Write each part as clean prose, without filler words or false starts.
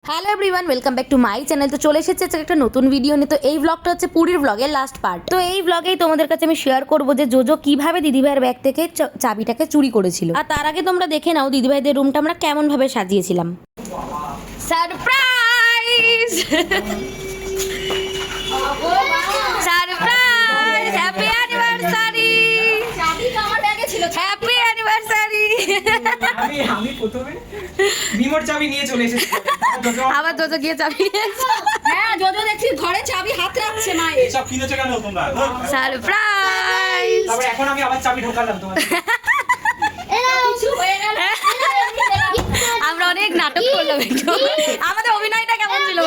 Hello everyone, welcome back to my channel. তো চলে এসেছে একটা নতুন ভিডিও নিয়ে। তো এই ব্লগটা হচ্ছে পুরীর ব্লগের লাস্ট পার্ট। তো এই ব্লগেই তোমাদের কাছে আমি শেয়ার করবো যে জোজো কিভাবে দিদিভাইয়ের ব্যাগ থেকে চাবিটাকে চুরি করেছিল। আর তার আগে তোমরা দেখে নাও দিদিভাইদের রুমটা আমরা কেমন ভাবে সাজিয়েছিলাম। Surprise surprise, happy anniversary. চাবি তো আমার ব্যাগে ছিল। Happy anniversary. আমি প্রথমে রিমোট চাবি নিয়ে চলে এসেছি, আবার জোজো গিয়ে চাবি নিয়েছে। হ্যাঁ, জোজো দেখছি ঘরে চাবি হাত রাখছে মা। এসব কিনেছো কেন তোমরা? সারপ্রাইজ। তারপরে এখন আমি আবার চাবি ঢোকালাম তোমার। কিছু হয়ে গেল। আমরা অনেক নাটক করলাম একটু। আমাদের অভিনয়টা কেমন ছিল?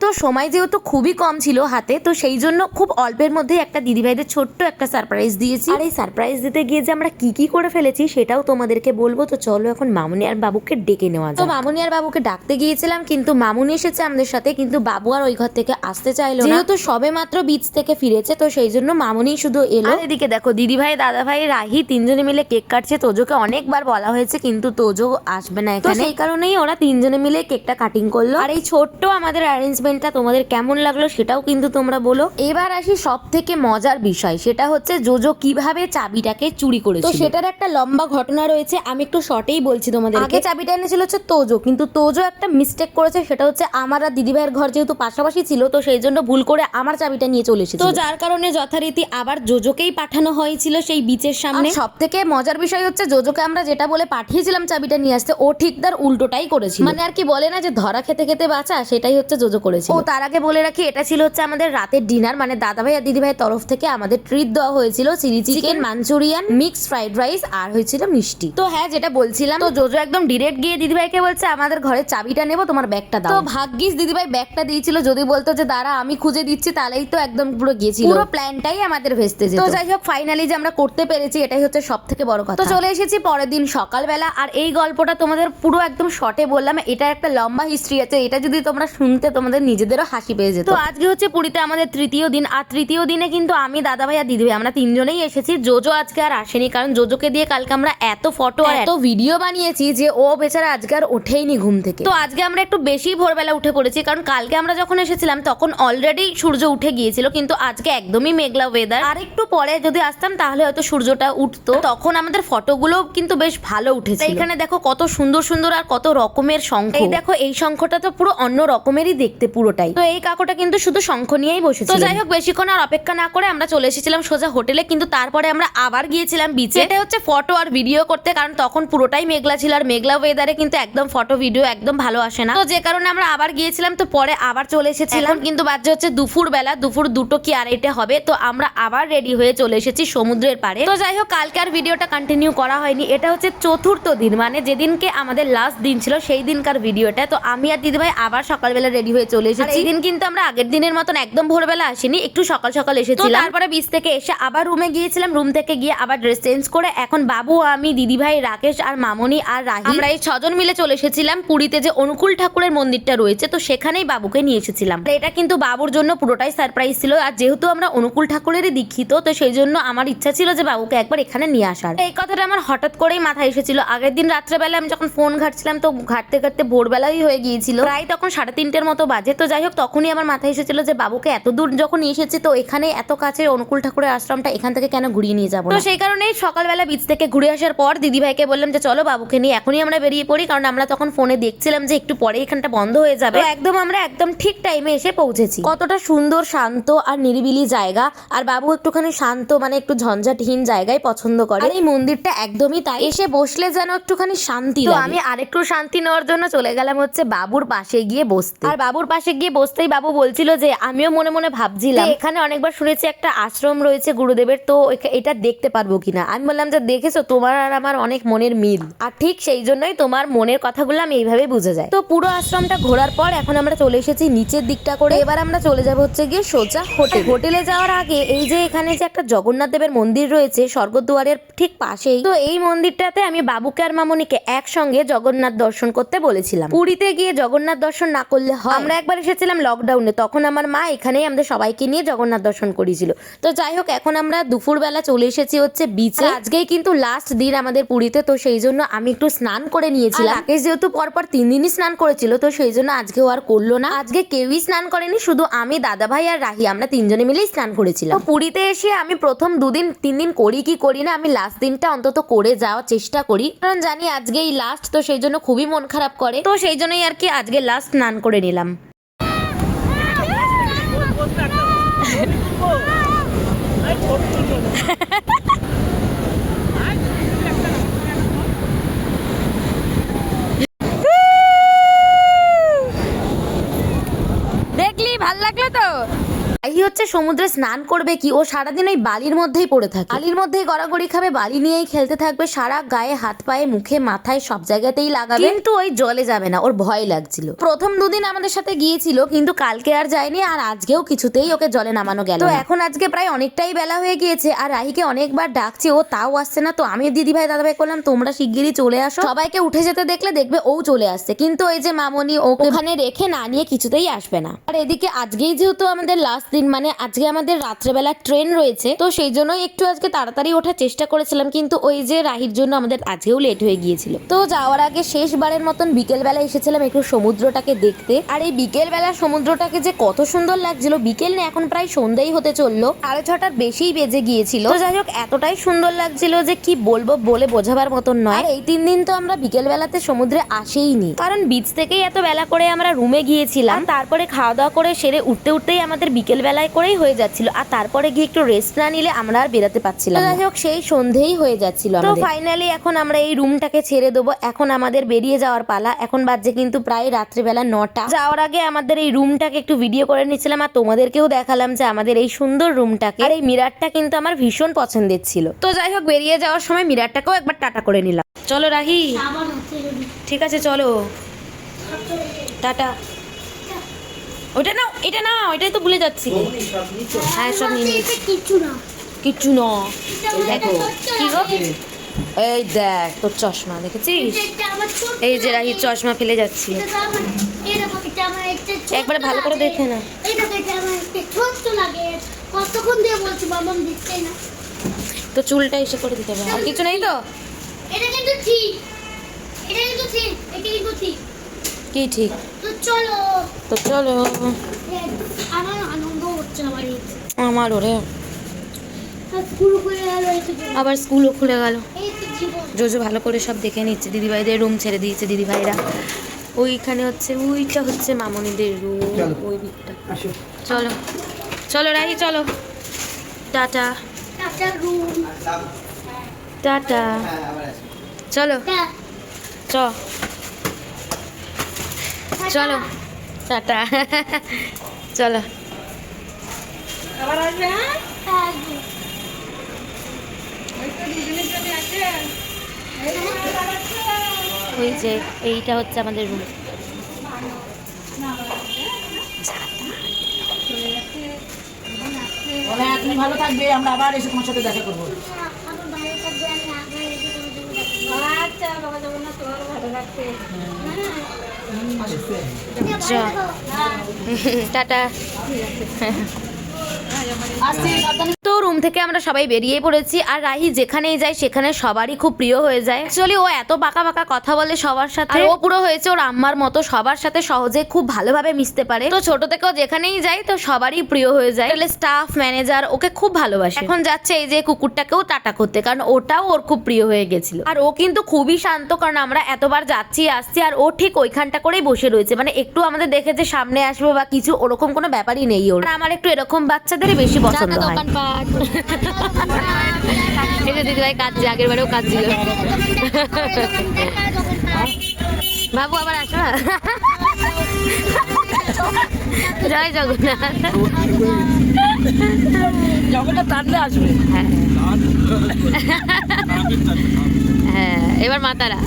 তো সময় যেহেতু খুবই কম ছিল হাতে, তো সেই জন্য খুব অল্পের মধ্যে একটা দিদিভাইদের ছোট্ট একটা সারপ্রাইজ দিয়েছি। আর এই সারপ্রাইজ দিতে গিয়ে যে আমরা কি করে ফেলেছি সেটাও তোমাদেরকে বলবো। তো চলো এখন মামুনি আর বাবুকে ডেকে নেওয়া যাক। তো মামুনি আর বাবুকে ডাকতে গিয়েছিলাম, কিন্তু মামুনি এসেছে আমাদের সাথে, কিন্তু বাবু আর ওই ঘর থেকে আসতে চাইলো না। যেহেতু সবে মাত্র বিচ থেকে ফিরেছে, তো সেই জন্য মামুনি শুধু এলো। আর এদিকে দেখো দিদিভাই, দাদাভাই, রাহি তিনজনে মিলে কেক কাটছে। তোজোকে অনেকবার বলা হয়েছে, কিন্তু তোজো আসবে না এখানে। সেই কারণেই ওরা তিনজনে মিলে কেকটা কাটিং করলো। আর এই ছোট্ট আমাদের অ্যারেঞ্জমেন্টটা তোমাদের কেমন লাগলো সেটাও কিন্তু তোমরা বলো। এবার আসি সব থেকে মজার বিষয়, সেটা হচ্ছে জোজো কিভাবে চাবিটাকে চুরি করেছে। তো সেটার একটা লম্বা ঘটনা রয়েছে, আমি একটু শর্টেই বলছি তোমাদের। আগে চাবিটা এনেছিল হচ্ছে তোজো, কিন্তু তোজো একটা মিস্টেক করেছে। সেটা হচ্ছে আমার আর দিদিভাইয়ের ঘর যেহেতু পাশাপাশি ছিল, তো সেই জন্য ভুল করে আমার চাবিটা নিয়ে চলে এসেছে। তো যার কারণে যথারীতি আবার জোজোকেই পাঠানো হয়েছিল সেই বিচের সামনে। সব থেকে মজার বিষয় হচ্ছে জোজোকে আমরা যেটা বলে পাঠিয়েছিলাম চাবিটা নিয়ে আসতে, ও ঠিক তার উল্টোটাই করেছিল। মানে আর কি বলে না যে ধরা খেতে খেতে বাঁচা, সেটাই হচ্ছে জোজো করেছে। ও তার আগে বলে রাখি, এটা ছিল হচ্ছে আমাদের রাতের ডিনার। মানে দাদাভাই আর দিদিভাইয়ের তরফ থেকে আমাদের ট্রিট দেওয়া হয়েছিল chilli chicken, Manchurian, mixed fried rice আর হয়েছিল মিষ্টি। তো হ্যাঁ, যেটা বলছিলাম, তো জোজো একদম ডিরেক্ট গিয়ে দিদিভাইকে বলছে আমাদের ঘরের চাবিটা নেবো, তোমার ব্যাগটা দাও। তো ভাগ্যিস দিদিভাই ব্যাগটা দিয়েছিল। যদি বলতো যে দাঁড়া আমি খুঁজে দিচ্ছি, তাহলেই তো একদম পুরো গিয়েছিল, পুরো প্ল্যানটাই আমাদের ভেস্তে যেত। তো যাই হোক, ফাইনালি যে আমরা করতে পেরেছি, এটাই হচ্ছে সব থেকে বড় কথা। তো চলে এসেছি পরের দিন সকালবেলা। আর এই গল্পটা তোমাদের পুরো একদম শর্টে বললাম, এটা একটা লম্বা হিস্ট্রি আছে। এটা যদি তোমরা শুনতে তোমাদের নিজেদেরও হাসি পেয়ে যেত। তো আজকে হচ্ছে পুরীতে আমাদের তৃতীয় দিন। আর তৃতীয় দিনে কিন্তু আমি, দাদাভাই আর দিদিভাই আমরা তিনজনেই এসেছি। জোজো আজকে আর আসেনি, কারণ জোজোকে দিয়ে কালকে আমরা এত ফটো আর এত ভিডিও বানিয়েছি যে ও বেচারা আজকে আর ওঠেইনি ঘুম থেকে। তো আজকে আমরা একটু বেশি ভোরবেলা উঠে পড়েছি, কারণ কালকে আমরা যখন এসেছিলাম তখন অলরেডি সূর্য উঠে গিয়েছিল, কিন্তু আজকে একদমই মেঘলা ওয়েদার। আর একটু পরে যদি আসতাম তাহলে হয়তো সূর্যটা উঠতো, তখন আমাদের ফটোগুলো কিন্তু বেশ ভালো উঠেছে। এখানে দেখো কত সুন্দর সুন্দর আর কত রকমের শঙ্খ। এই দেখো, এই শঙ্খটা তো পুরো অন্য রকমেরই দেখতে পুরোটাই। তো এই কাকুটা কিন্তু শুধু শঙ্খ নিয়েই বসেছিল। তো যাই হোক, বেশিক্ষণ আর অপেক্ষা না করে আমরা চলে এসেছিলাম সোজা হোটেলে। কিন্তু তারপরে আমরা আবার গিয়েছিলাম বিচে। এটা হচ্ছে ফটো আর ভিডিও করতে, কারণ তখন পুরোটাই মেঘলা ছিল। আর মেঘলা ওয়েদারে কিন্তু একদম ফটো ভিডিও একদম ভালো আসে না। তো যে কারণে আমরা আবার গিয়েছিলাম। তো পরে আবার চলে এসেছিলাম, কিন্তু বাজে হচ্ছে দুপুর বেলা, দুপুর 2টো কি 2:30 হবে। তো আমরা আবার রেডি হয়ে চলে এসেছি সমুদ্রের পাড়ে। তো যাই হোক, কালকে আর ভিডিওটা কন্টিনিউ করা হয়নি। এটা হচ্ছে চতুর্থ দিন, মানে যেদিনকে আমাদের লাস্ট দিন ছিল সেই দিনকার ভিডিওটা। তো আমি আর দিদিভাই আবার সকালবেলা রেডি হয়ে চলে এসেছি। এই দিন কিন্তু আমরা আগের দিনের মতন একদম ভোরবেলা আসিনি, একটু সকাল সকাল এসেছিলাম। তারপরে বিচ থেকে এসে আবার রুমে গিয়েছিলাম। রুম থেকে গিয়ে আবার ড্রেস চেঞ্জ করে এখন বাবু, আমি, দিদিভাই, রাকেশ আর মামনি আর রাহি, আমরা এই 6জন মিলে চলে এসেছিলাম পুরীতে যে অনুকূল ঠাকুরের মন্দিরটা রয়েছে। তো সেখানেই বাবুকে নিয়ে এসেছিলাম। এটা কিন্তু বাবুর জন্য পুরোটাই সারপ্রাইজ ছিল। আর যেহেতু আমরা অনুকূল ঠাকুরেরই দীক্ষিত, তো সেই জন্য আমার ইচ্ছা ছিল যে বাবুকে একবার এখানে নিয়ে আসার। এই কথাটা আমার হঠাৎ করেই মাথায় এসেছিল। আগের দিন রাত্রেবেলা আমি যখন ফোন ঘাটছিলাম, তো ঘাটতে ঘাটতে ভোরবেলাই হয়ে গিয়েছিল, প্রায় তখন 3:30 মতো বাজে। তো যাই হোক, তখনই আমার মাথায় এসেছিল যে বাবুকে এত দূর যখন এসেছি, তো এখানে এত কাছে অনুকূল ঠাকুরের আশ্রমটা, এখান থেকে কেন ঘুরিয়ে নিয়ে যাবো। তো সেই কারণেই সকালবেলা বিচ থেকে ঘুরে আসার পর দিদিভাইকে বললাম যে চলো বাবুকে নিয়ে এখনই আমরা বেরিয়ে পড়ি, কারণ আমরা তখন ফোনে দেখছিলাম যে একটু পরে এখানটা বন্ধ হয়ে যাবে। একদম আমরা একদম ঠিক টাইমে এসে পৌঁছেছি। কতটা সুন্দর, শান্ত আর নিরিবিলি জায়গা। আর বাবু একটুখানি শান্ত, মানে একটু ঝঞ্ঝাটহীন জায়গায় পছন্দ করে। আর এই মন্দিরটা একদমই তাই, এসে বসলে যেন একটুখানি শান্তি লাগে। আমি আরেকটু শান্তি নেওয়ার জন্য চলে গেলাম হচ্ছে বাবুর পাশে গিয়ে বসতে। আর বাবুর পাশে গিয়ে বসতেই বাবু বলছিল যে আমিও মনে মনে ভাবছিলাম এখানে অনেকবার শুনেছি একটা আশ্রম রয়েছে গুরুদেবের, তো এটা দেখতে পারবো কিনা। আমি বললাম যে দেখেছো, তোমার আর আমার অনেক মনের মিল, আর ঠিক সেই জন্যই তোমার মনের কথাগুলো আমি এইভাবে বুঝে যাই। তো পুরো আশ্রমটা ঘোরার পর এখন আমরা চলে এসেছি নিচের দিকটা করে। এবার আমরা চলে যাবো হচ্ছে গিয়ে সোজা হোটেল। হোটেলে যাওয়ার আগে এই যে এখানে যে একটা জগন্নাথ দেবের মন্দির রয়েছে স্বর্গদুয়ারের ঠিক পাশেই, তো এই মন্দিরটাতে আমি বাবুকে আর মামনিকে একসঙ্গে জগন্নাথ দর্শন করতে বলেছিলাম। পুরীতে গিয়ে জগন্নাথ দর্শন না করলে হয়? আমরা একবার এসেছিলাম লকডাউনে, তখন আমার মা এখানেই আমাদের সবাইকে নিয়ে জগন্নাথ দর্শন করিয়েছিল। তো যাই হোক, এখন আমরা দুপুরবেলা চলে এসেছি হচ্ছে বিচে। আজকেই কিন্তু লাস্ট দিন আমাদের পুরীতে, তো সেই জন্য আমি একটু স্নান করে নিয়েছিলাম। রাকেশ যেহেতু পরপর 3 দিনই স্নান করেছিল, তো সেই জন্য আজকেও আর করলো না। আজকে কেউই স্নান করেনি, শুধু আমি, দাদা ভাই আর রাহি, আমরা 3 জনে মিলেই স্নান করেছিলাম। তো পুরীতে এসে আমি প্রথম 2 দিন 3 দিন করি কি করি না, আমি লাস্ট দিনটা অন্তত করে যাওয়ার চেষ্টা করি, কারণ জানি আজকেই লাস্ট, তো সেই জন্য খুবই মন খারাপ করে। তো সেই জন্যই আর কি আজকে লাস্ট স্নান করে নিলাম। দেখলি ভাল লাগলো তো? এই হচ্ছে সমুদ্রে স্নান করবে কি, ও সারাদিন ওই বালির মধ্যেই পড়ে থাকে, বালির মধ্যেই গড়াগড়ি খাবে, বালি নিয়েই খেলতে থাকবে, সারা গায়ে হাত পায়ে মুখে মাথায় সব জায়গাতেই লাগাবে, কিন্তু ওই জলে যাবে না, ওর ভয় লাগছিল। প্রথম 2 দিন আমাদের সাথে গিয়েছিল, কিন্তু কালকে আর যায়নি, আর আজকেও কিছুতেই ওকে জলে নামানো গেল না। তো এখন আজকে প্রায় অনেকটাই বেলা হয়ে গিয়েছে, আর রাহিকে অনেকবার ডাকছে, ও তাও আসছে না। তো আমি দিদি ভাই দাদা ভাই করলাম তোমরা শিগগিরই চলে আসো, সবাইকে উঠে যেতে দেখলে দেখবে ও চলে আসছে, কিন্তু ওই যে মামনি ওকে ওখানে রেখে না নিয়ে কিছুতেই আসবে না। আর এদিকে আজকেই যেহেতু আমাদের লাস্ট দিন, মানে আজকে আমাদের রাত্রেবেলা ট্রেন রয়েছে, তো সেই জন্যই একটু আজকে তাড়াতাড়ি ওঠার চেষ্টা করেছিলাম, কিন্তু ওই যে রাহির জন্য আমাদের আজকেও লেট হয়ে গিয়েছিল। তো যাওয়ার আগে শেষবারের মতন বিকেলবেলা এসেছিলাম একটু সমুদ্রটাকে দেখতে, আর এই বিকেলবেলা সমুদ্রটাকে যে কত সুন্দর লাগছিল। বিকেল না, এখন প্রায় সন্ধ্যাই হতে চললো, 6:30টার বেশিই বেজে গিয়েছিল। তো যাই হোক, এতটাই সুন্দর লাগছিল যে কি বলবো, বলে বোঝাবার মতন নয়। আর এই 3 দিন তো আমরা বিকেলবেলাতে সমুদ্রে আসেইনি, কারণ বিচ থেকেই এত বেলা করে আমরা রুমে গিয়েছিলাম, তারপরে খাওয়া দাওয়া করে সেরে উঠতেই আমাদের বিকেল বেলায় করেই হয়ে যাচ্ছিল, আর তারপরে গিয়ে একটু রেস্ট না নিলে আমরা আর বেরোতে পারছিলাম না। যাই হোক, সেই সন্ধেই হয়ে যাচ্ছিল। তো ফাইনালি এখন আমরা এই রুমটাকে ছেড়ে দেবো, এখন আমাদের বেরিয়ে যাওয়ার পালা। এখন বাজে কিন্তু প্রায় রাত্রিবেলা 9টা। যাওয়ার আগে আমাদের এই রুমটাকে একটু ভিডিও করে নিচ্ছিলাম, আর তোমাদেরকেও দেখালাম যে আমাদের এই সুন্দর রুমটাকে। আর এই মিরারটা কিন্তু আমার ভীষণ পছন্দের ছিল। তো যাই হোক, বেরিয়ে যাওয়ার সময় মিরারটাকেও একবার টাটা করে নিলাম। চলো রাহি, ঠিক আছে চলো, টাটা। ওটা না, এটা না, ওইটাই তো ভুলে যাচ্ছি। হ্যাঁ, সব নিয়ে নিয়েছি। কিচ্ছু না, দেখো কি গো, এই দেখ তোর চশমা, দেখেছিস? এই যে রাহির চশমা ফেলে যাচ্ছি, একবারে ভালো করে দেখে না। তো চুলটা এসে করে দিতে হবে, আর কিছু নেই তো? কি ঠিক? তো চলো। আমার ওরে আবার স্কুলও খুলে গেল। জোজো ভালো করে সব দেখে নিচ্ছে, দিদিভাইদের রুম ছেড়ে দিয়েছে দিদিভাইরা। ওইখানে হচ্ছে, ওইটা হচ্ছে মামনিদের রুম, ওই দিকটা। চলো চলো রাহি, চলো, টাটা টাটা, চলো চলো টাটা, চলো। আবার আসবে? হ্যাঁ, ওই যে এইটা হচ্ছে আমাদের রুম। তুমি ভালো থাকবে, আমরা আবার এসে তোমার সাথে দেখা করবো। আচ্ছা বাবা জগন্নাথ, তোমার ভালো রাখতে। টাটা। তো রুম থেকে আমরা সবাই বেরিয়ে পড়েছি, আর রাহি যেখানেই যায় সেখানে সবারই খুব প্রিয় হয়ে যায়। অ্যাকচুয়ালি ও এত বাঁকা বাঁকা কথা বলে সবার সাথে, ও পুরো হয়েছে ওর আম্মার মতো, সবার সাথে সহজে খুব ভালোভাবে মিশতে পারে। তো ছোট থেকেও যেখানেই যায় তো সবারই প্রিয় হয়ে যায়। স্টাফ ম্যানেজার ওকে খুব ভালোবাসে। এখন যাচ্ছে এই যে কুকুরটাকেও টাটা করতে, কারণ ওটাও ওর খুব প্রিয় হয়ে গেছিল। আর ও কিন্তু খুবই শান্ত, কারণ আমরা এতবার যাচ্ছি আসছি, আর ও ঠিক ওইখানটা করেই বসে রয়েছে, মানে একটু আমাদের দেখে যে সামনে আসবে বা কিছু ওরকম কোনো ব্যাপারই নেই ওর। আমার একটু এরকম বাচ্চাদেরই বেশি পছন্দ হয়। এই যে দিদিভাই কাঁদছে, আগের বারেও কাঁদছিল। বাবু আবার আসো না। জয় জগন্নাথ। জগন্নাথ টানলে আসবে। হ্যাঁ, এবার মাতারা।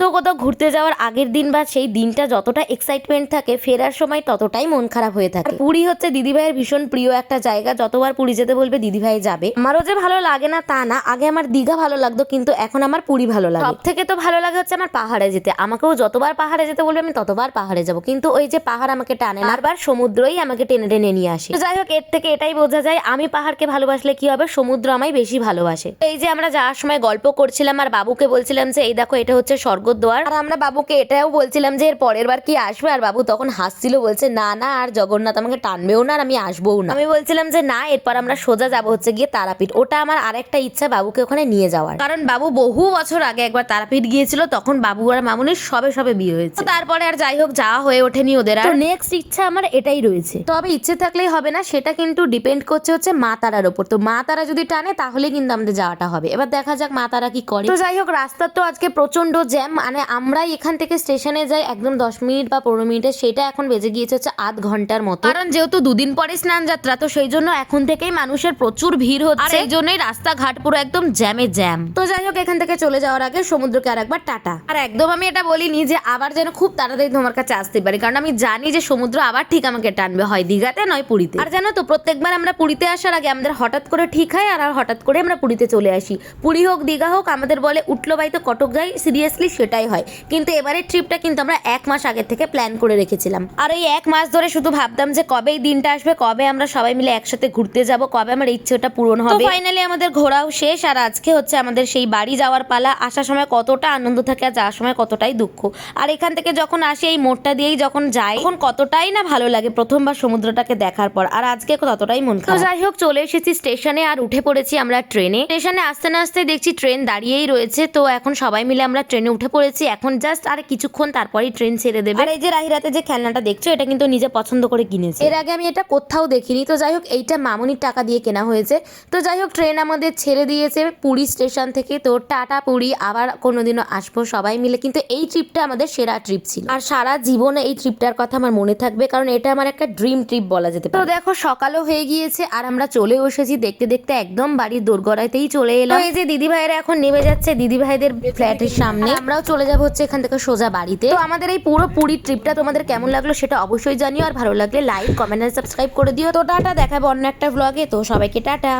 তো প্রথমত ঘুরতে যাওয়ার আগের দিন বা সেই দিনটা যতটা এক্সাইটমেন্ট থাকে, ফেরার সময় ততটাই মন খারাপ হয়ে থাকে। পুরী হচ্ছে দিদিভাইয়ের ভীষণ প্রিয় একটা জায়গা, যতবার পুরী যেতে বলবে দিদিভাই যাবে। আমারও যে ভালো লাগে না তা না, আগে আমার দীঘা ভালো লাগতো কিন্তু এখন আমার পুরী ভালো লাগে। সব থেকে তো ভালো লাগে হচ্ছে আমার পাহাড়ে যেতে। আমাকেও যতবার পাহাড়ে যেতে বলবে আমি ততবার পাহাড়ে যাব, কিন্তু ওই যে পাহাড় আমাকে টানে না, বারবার সমুদ্রই আমাকে টেনে টেনে নিয়ে আসে। তো যাই হোক, এর থেকে এটাই বোঝা যায় আমি পাহাড়কে ভালোবাসলে কি হবে, সমুদ্র আমায় বেশি ভালোবাসে। এই যে আমরা যাওয়ার সময় গল্প করছিলাম আর বাবুকে বলছিলাম যে এই দেখো এটা হচ্ছে স্বর্গদ্বার, আর আমরা বাবুকে এটাও বলছিলাম যে এর পরের বার কি আসবে, আর বাবু তখন হাসছিল, বলছে না না আর জগন্নাথ আমাকে টানবেও না আর আমি আসবোও না। আমি বলছিলাম যে না, এরপর আমরা সোজা যাবো হচ্ছে গিয়ে তারাপীঠ। ওটা আমার আরেকটা ইচ্ছা বাবুকে ওখানে নিয়ে যাওয়ার, কারণ বাবু বহু বছর আগে একবার তারাপীঠ গিয়েছিল, তখন বাবু আর মামুনির সবে সবে বিয়ে হয়েছে। তারপরে আর যাই হোক যাওয়া হয়ে ওঠেনি ওদের। আর নেক্সট ইচ্ছা আমার এটাই রয়েছে, তবে ইচ্ছে থাকলেই হবে না, সেটা কিন্তু ডিপেন্ড করছে হচ্ছে মা তারার ওপর। তো মা তারা যদি টানে তাহলে কিন্তু আমাদের যাওয়াটা হবে। এবার দেখা যাক মা তারা কি করে। তো যাই হোক, রাস্তার তো আজকে প্রচন্ড জ্যাম, মানে আমরাই এখান থেকে স্টেশনে যাই একদম 10 মিনিট বা 15 মিনিটে, সেটা এখন বেজে গিয়েছে হচ্ছে আধ ঘন্টার মতো, কারণ যেহেতু দুদিন পরে স্নান যাত্রা, তো সেই জন্য এখন থেকেই মানুষের প্রচুর ভিড় হচ্ছে, আর এই জন্যই রাস্তাঘাট পুরো একদম জ্যামে জ্যাম। তো যাই হোক, এখান থেকে চলে যাওয়ার আগে সমুদ্রকে আর একবার টাটা। আর একদম আমি এটা বলিনি যে আবার যেন খুব তাড়াতাড়ি তোমার কাছে আসতে পারি, কারণ আমি জানি যে সমুদ্র আবার ঠিক আমাকে টানবে, হয় দীঘাতে নয় পুরীতে। আর জানো তো, প্রত্যেকবার আমরা পুরীতে আসার আগে আমাদের হঠাৎ করে ঠিক হয় আর হঠাৎ করে আমরা পুরীতে চলে আসি। পুরী হোক দীঘা হোক, আমাদের বলে উঠলো বাই তো কটক যাই, সিরিয়াসলি সেটাই হয়। কিন্তু এবারের ট্রিপটা কিন্তু আমরা 1 মাস আগে থেকে প্ল্যান করে রেখেছিলাম, আর এই 1 মাস ধরে শুধু ভাবতাম যে কবে এই দিনটা আসবে, কবে আমরা সবাই মিলে একসাথে ঘুরতে যাব, কবে আমার ইচ্ছেটা পূরণ হবে। ফাইনালি আমাদের ঘোরাও শেষ, আর আজকে হচ্ছে আমাদের সেই বাড়ি যাওয়ার পালা। আসার সময় কতটা আনন্দ থাকে আর যাওয়ার সময় কতটাই দুঃখ। আর এখান থেকে যখন আসি এই মোড়টা দিয়েই যখন যাই, তখন কতটাই না ভালো লাগে প্রথমবার সমুদ্রটাকে দেখার পর, আর আজকে ততটাই মন খারাপ। তো যাই হোক, চলে এসেছি স্টেশনে আর উঠে পড়েছি আমরা ট্রেনে। স্টেশনে আসতে না আসতে দেখছি ট্রেন দাঁড়িয়েই রয়েছে, তো এখন সবাই মিলে আমরা ট্রেনে উঠে পড়েছি। এখন জাস্ট আর কিছুক্ষণ তারপরেই ট্রেন ছেড়ে দেবে। আর এই যে রাহিরাতে যে খেলনাটা দেখছো, এটা কিন্তু নিজে পছন্দ করে কিনেছে, এর আগে আমি এটা কোথাও দেখিনি। তো যাই হোক, এইটা মামুনির টাকা দিয়ে কেনা হয়েছে। তো যাই হোক, ট্রেন আমাদের ছেড়ে দিয়েছে পুরী স্টেশন থেকে। তো টাটা পুরী, আবার কোনোদিনও আসবো সবাই মিলে। কিন্তু এই ট্রিপটা আমাদের সেরা ট্রিপ ছিল, আর সারা জীবনে এই ট্রিপটার কথা আমার মনে থাকবে, কারণ এটা আমার একটা ড্রিম ট্রিপ বলা যেতে পারে। তো দেখো, সকালও হয়ে গিয়েছে আর আমরা চলে এসেছি দেখতে দেখতে একদম বাড়ির দোরগড়াইতেই চলে এলাম। এই যে দিদি ভাইরা এখন নেমে যাচ্ছে দিদি ভাইদের ফ্ল্যাটের সামনে, আমরাও চলে যাবো হচ্ছে এখান থেকে সোজা বাড়িতে। তো আমাদের এই পুরো পুরী ট্রিপটা তোমাদের কেমন লাগলো সেটা অবশ্যই জানিও, আর ভালো লাগলে লাইক কমেন্ট আর সাবস্ক্রাইব করে দিও। তো টাটা, দেখাবো অন্য একটা ব্লগে। তো সবাইকে টাটা।